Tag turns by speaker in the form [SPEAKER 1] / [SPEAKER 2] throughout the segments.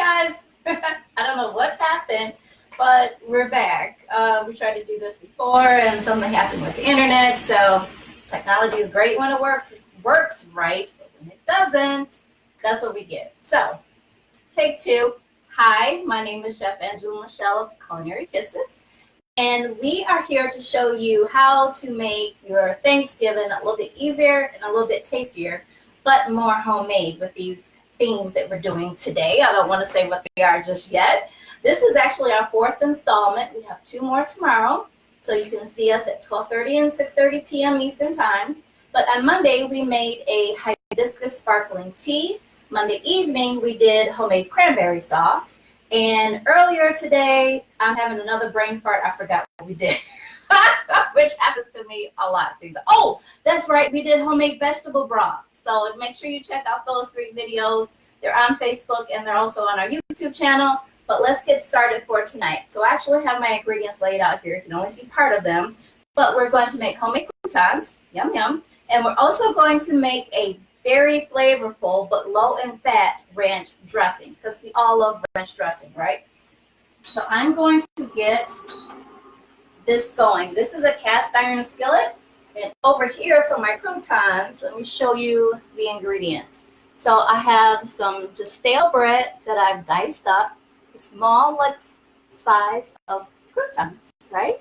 [SPEAKER 1] guys. I don't know what happened, but we're back. We tried to do this before and something happened with the internet. So technology is great when it works right, but when it doesn't, that's what we get. So take two. Hi, my name is Chef Angela Michelle of Culinary Kisses. And we are here to show you how to make your Thanksgiving a little bit easier and a little bit tastier, but more homemade with these things that we're doing today. I don't want to say what they are just yet. This is actually our fourth installment. We have two more tomorrow. So you can see us at 12:30 and 6:30 p.m. Eastern Time. But on Monday, we made a hibiscus sparkling tea. Monday evening, we did homemade cranberry sauce. And earlier today, I'm having another brain fart. I forgot what we did, which happens to me a lot. Oh, that's right. We did homemade vegetable broth. So make sure you check out those 3 videos. They're on Facebook and they're also on our YouTube channel. But let's get started for tonight. So I actually have my ingredients laid out here. You can only see part of them. But we're going to make homemade croutons. Yum, yum. And we're also going to make a very flavorful but low in fat ranch dressing, because we all love ranch dressing, right? So I'm going to get this going. This is a cast iron skillet, and over here for my croutons, let me show you the ingredients. So I have some just stale bread that I've diced up, a small size of croutons, right?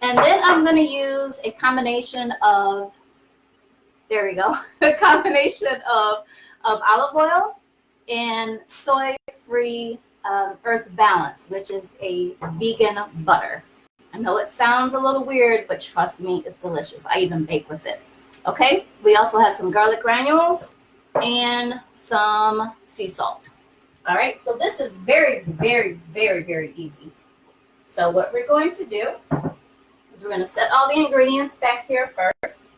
[SPEAKER 1] And then I'm going to use a combination of, there we go, a combination of olive oil and soy-free Earth Balance, which is a vegan butter. I know it sounds a little weird, but trust me, it's delicious. I even bake with it. Okay, we also have some garlic granules and some sea salt. All right, so this is very, very, very, very easy. So what we're going to do is we're going to set all the ingredients back here first.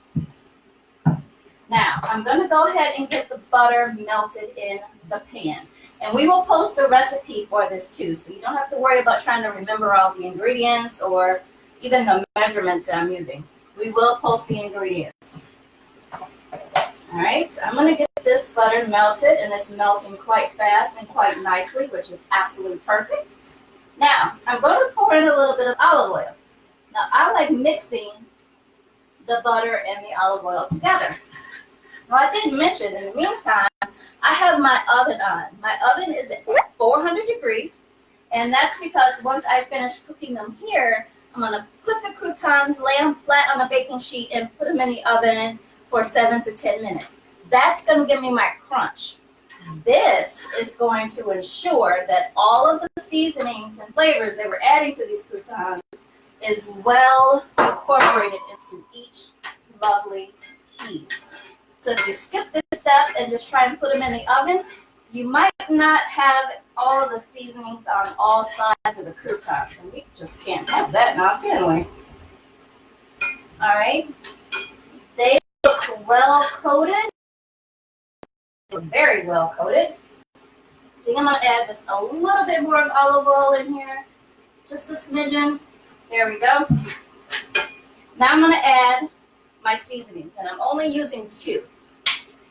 [SPEAKER 1] Now, I'm going to go ahead and get the butter melted in the pan. And we will post the recipe for this too, so you don't have to worry about trying to remember all the ingredients or even the measurements that I'm using. We will post the ingredients. All right, so I'm going to get this butter melted, and it's melting quite fast and quite nicely, which is absolutely perfect. Now, I'm going to pour in a little bit of olive oil. Now, I like mixing the butter and the olive oil together. Now, I didn't mention, in the meantime, I have my oven on. My oven is at 400 degrees, and that's because once I finish cooking them here, I'm going to put the croutons, lay them flat on a baking sheet, and put them in the oven for 7 to 10 minutes. That's going to give me my crunch. This is going to ensure that all of the seasonings and flavors that we're adding to these croutons is well incorporated into each lovely piece. So if you skip this step and just try and put them in the oven, you might not have all of the seasonings on all sides of the croutons. And we just can't have that now, can we? All right. They look well coated. They look very well coated. I think I'm going to add just a little bit more of olive oil in here. Just a smidgen. There we go. Now I'm going to add my seasonings, and I'm only using 2.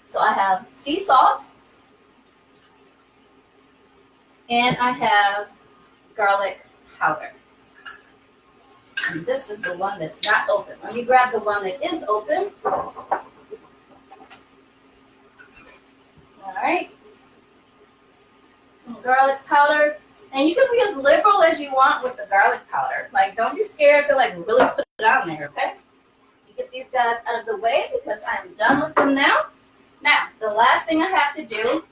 [SPEAKER 1] So I have sea salt, and I have garlic powder. And this is the one that's not open. Let me grab the one that is open. All right. Some garlic powder. And you can be as liberal as you want with the garlic powder. Like, don't be scared to really put it on there, okay? Get these guys out of the way because I'm done with them now. Now, the last thing I have to do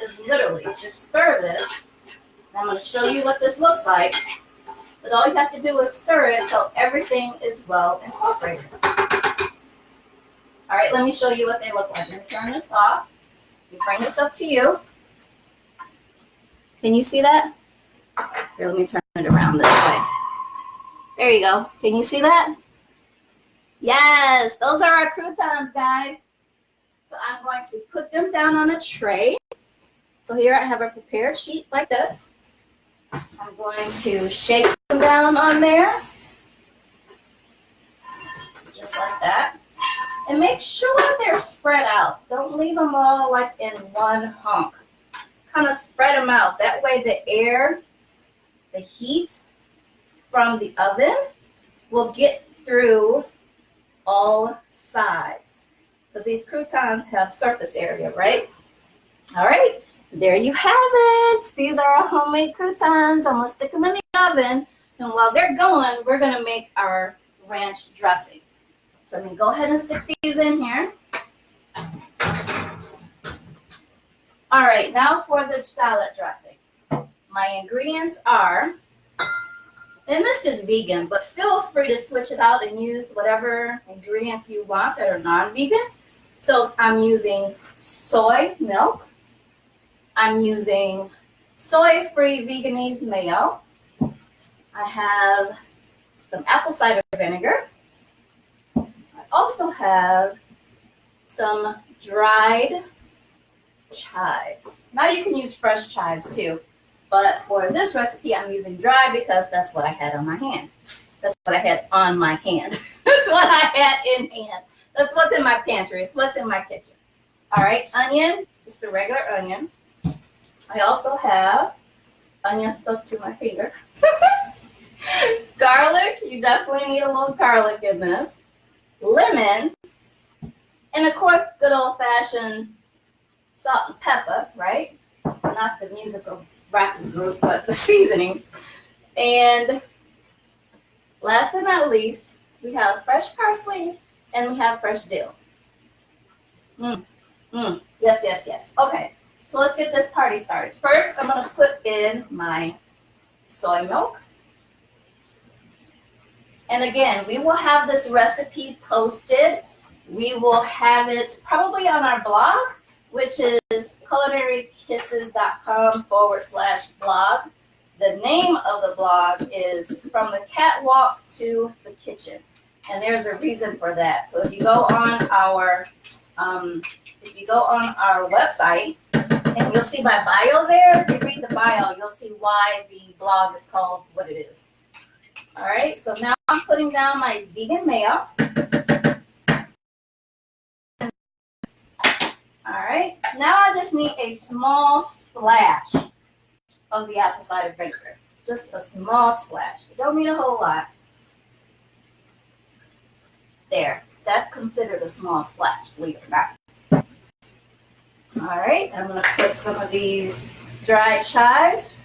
[SPEAKER 1] is literally just stir this. I'm going to show you what this looks like. But all you have to do is stir it so everything is well incorporated. All right, let me show you what they look like. Let me turn this off. Let me bring this up to you. Can you see that? Here, let me turn it around this way. There you go. Can you see that? Yes, those are our croutons, guys. So I'm going to put them down on a tray. So here I have a prepared sheet like this. I'm going to shake them down on there. Just like that. And make sure they're spread out. Don't leave them all in one hunk. Kind want to spread them out. That way the air, the heat from the oven will get through all sides. Because these croutons have surface area, right? All right, there you have it. These are our homemade croutons. I'm gonna stick them in the oven. And while they're going, we're gonna make our ranch dressing. So let me go ahead and stick these in here. All right, now for the salad dressing. My ingredients are, and this is vegan, but feel free to switch it out and use whatever ingredients you want that are non-vegan. So I'm using soy milk. I'm using soy-free Veganese mayo. I have some apple cider vinegar. I also have some dried chives. Now you can use fresh chives too, but for this recipe I'm using dry because that's what I had on my hand. That's what I had on my hand. That's what I had in hand. That's what's in my pantry. It's what's in my kitchen. All right, onion, just a regular onion. I also have onion stuck to my finger. Garlic, you definitely need a little garlic in this. Lemon, and of course, good old-fashioned salt and pepper, right? Not the musical rapping group, but the seasonings. And last but not least, we have fresh parsley and we have fresh dill. Yes, yes, yes. Okay, so let's get this party started. First, I'm going to put in my soy milk. And again, we will have this recipe posted. We will have it probably on our blog, which is culinarykisses.com/blog. The name of the blog is From the Catwalk to the Kitchen. And there's a reason for that. So if you go on our website, and you'll see my bio there. If you read the bio, you'll see why the blog is called what it is. All right, so now I'm putting down my vegan mayo. All right, now I just need a small splash of the apple cider vinegar. Just a small splash. You don't need a whole lot. There, that's considered a small splash, believe it or not. All right, I'm gonna put some of these dried chives.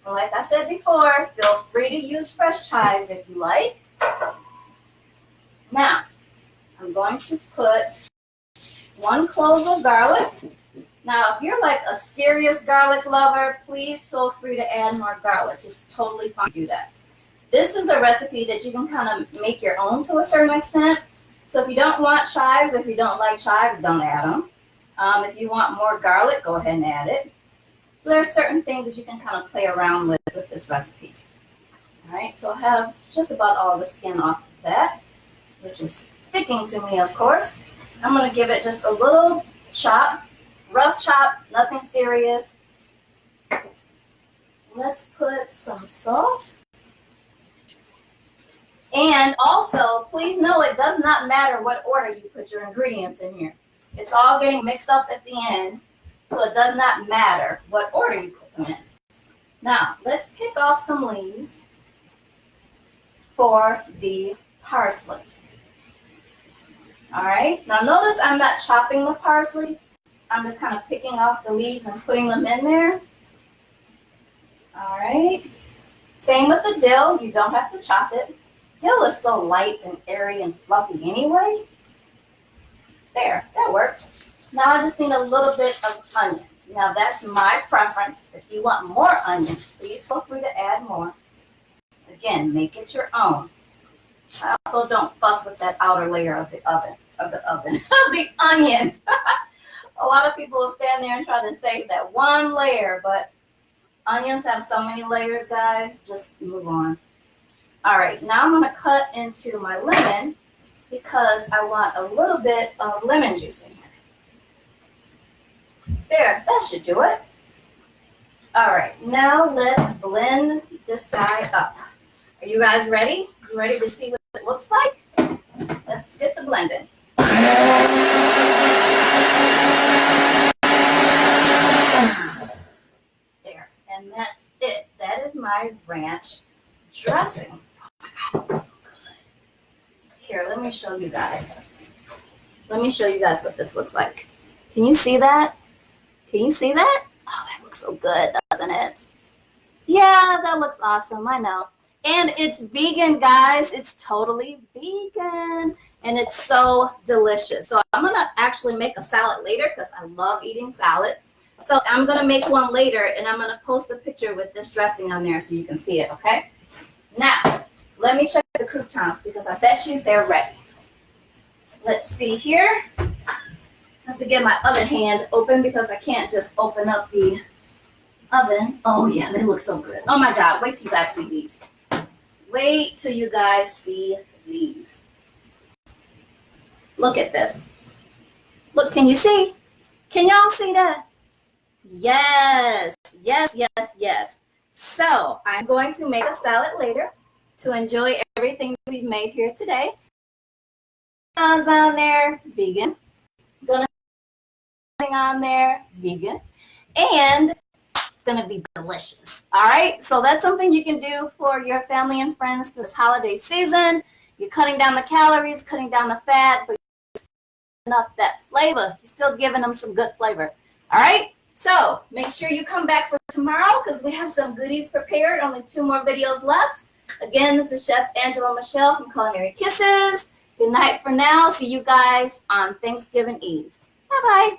[SPEAKER 1] And like I said before, feel free to use fresh chives if you like. Now, I'm going to put 1 clove of garlic. Now, if you're like a serious garlic lover, please feel free to add more garlic. It's totally fine to do that. This is a recipe that you can kind of make your own to a certain extent. So if you don't want chives, if you don't like chives, don't add them. If you want more garlic, go ahead and add it. So there are certain things that you can kind of play around with this recipe. All right, so I have just about all the skin off of that, which is sticking to me, of course. I'm going to give it just a little chop, rough chop, nothing serious. Let's put some salt. And also, please know it does not matter what order you put your ingredients in here. It's all getting mixed up at the end, so it does not matter what order you put them in. Now, let's pick off some leaves for the parsley. All right, now notice I'm not chopping the parsley. I'm just kind of picking off the leaves and putting them in there. All right, same with the dill. You don't have to chop it. Dill is so light and airy and fluffy anyway. There, that works. Now I just need a little bit of onion. Now that's my preference. If you want more onion, please feel free to add more. Again, make it your own. I also don't fuss with that outer layer of the onion. A lot of people will stand there and try to save that one layer, but onions have so many layers, guys. Just move on. All right, now I'm going to cut into my lemon because I want a little bit of lemon juice in here. There, that should do it. All right, now let's blend this guy up. Are you guys ready? You ready to see what it looks like? Let's get to blending. And that's it. That is my ranch dressing. Oh my God, it looks so good. Here, let me show you guys. Let me show you guys what this looks like. Can you see that? Can you see that? Oh, that looks so good, doesn't it? Yeah, that looks awesome. I know. And it's vegan, guys. It's totally vegan. And it's so delicious. So I'm going to actually make a salad later because I love eating salad. So I'm going to make one later, and I'm going to post a picture with this dressing on there so you can see it, okay? Now, let me check the croutons because I bet you they're ready. Let's see here. I have to get my oven hand open because I can't just open up the oven. Oh, yeah, they look so good. Oh, my God. Wait till you guys see these. Wait till you guys see these. Look at this. Look, can you see? Can y'all see that? Yes, yes, yes, yes. So I'm going to make a salad later to enjoy everything we've made here today. On there, vegan. Gonna put on there, vegan. And it's gonna be delicious. All right, so that's something you can do for your family and friends this holiday season. You're cutting down the calories, cutting down the fat, but up that flavor. You're still giving them some good flavor. All right, so make sure you come back for tomorrow because we have some goodies prepared. Only 2 more videos left. Again, this is Chef Angela Michelle from Culinary Kisses. Good night for now. See you guys on Thanksgiving Eve. Bye-bye.